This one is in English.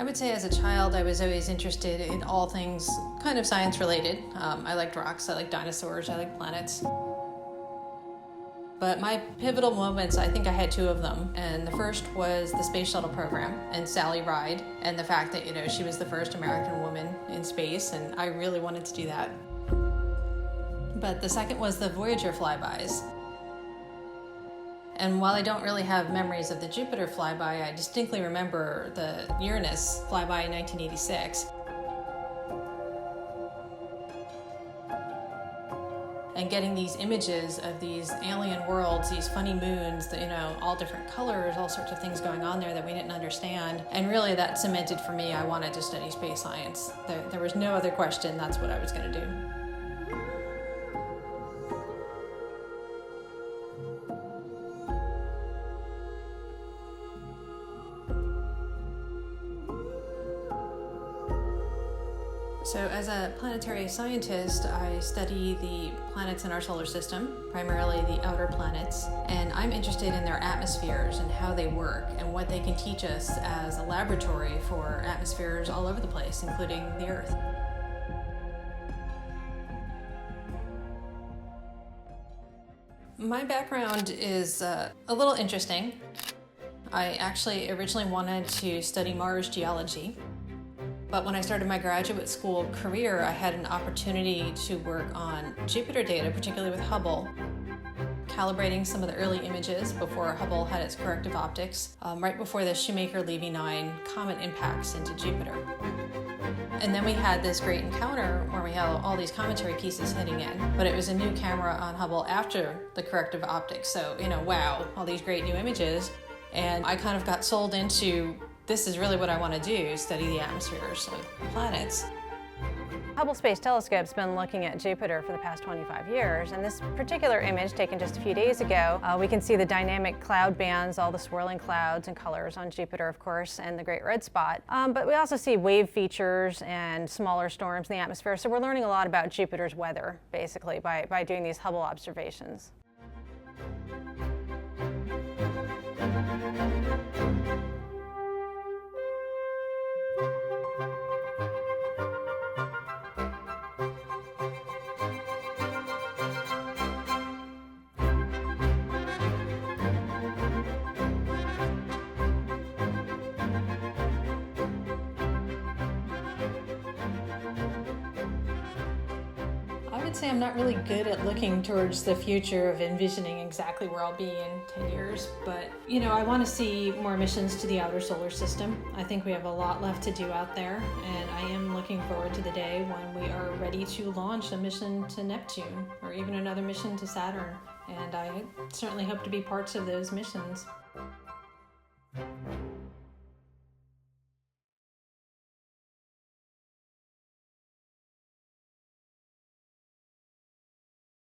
I would say as a child I was always interested in all things kind of science related. I liked rocks, I liked dinosaurs, I liked planets. But my pivotal moments, I think I had two of them. And the first was the space shuttle program and Sally Ride and the fact that, she was the first American woman in space, and I really wanted to do that. But the second was the Voyager flybys. And while I don't really have memories of the Jupiter flyby, I distinctly remember the Uranus flyby in 1986. And getting these images of these alien worlds, these funny moons, all different colors, all sorts of things going on there that we didn't understand. And really that cemented for me, I wanted to study space science. There was no other question, that's what I was going to do. So as a planetary scientist, I study the planets in our solar system, primarily the outer planets, and I'm interested in their atmospheres and how they work and what they can teach us as a laboratory for atmospheres all over the place, including the Earth. My background is a little interesting. I actually originally wanted to study Mars geology. But when I started my graduate school career, I had an opportunity to work on Jupiter data, particularly with Hubble, calibrating some of the early images before Hubble had its corrective optics, right before the Shoemaker-Levy 9 comet impacts into Jupiter. And then we had this great encounter where we had all these commentary pieces hitting in, but it was a new camera on Hubble after the corrective optics. So, wow, all these great new images. And I kind of got sold into, this is really what I want to do, study the atmospheres of planets. Hubble Space Telescope's been looking at Jupiter for the past 25 years, and this particular image taken just a few days ago, we can see the dynamic cloud bands, all the swirling clouds and colors on Jupiter, of course, and the Great Red Spot. But we also see wave features and smaller storms in the atmosphere, so we're learning a lot about Jupiter's weather, basically, by doing these Hubble observations. I would say I'm not really good at looking towards the future of envisioning exactly where I'll be in 10 years, but I want to see more missions to the outer solar system. I think we have a lot left to do out there, and I am looking forward to the day when we are ready to launch a mission to Neptune or even another mission to Saturn, and I certainly hope to be parts of those missions.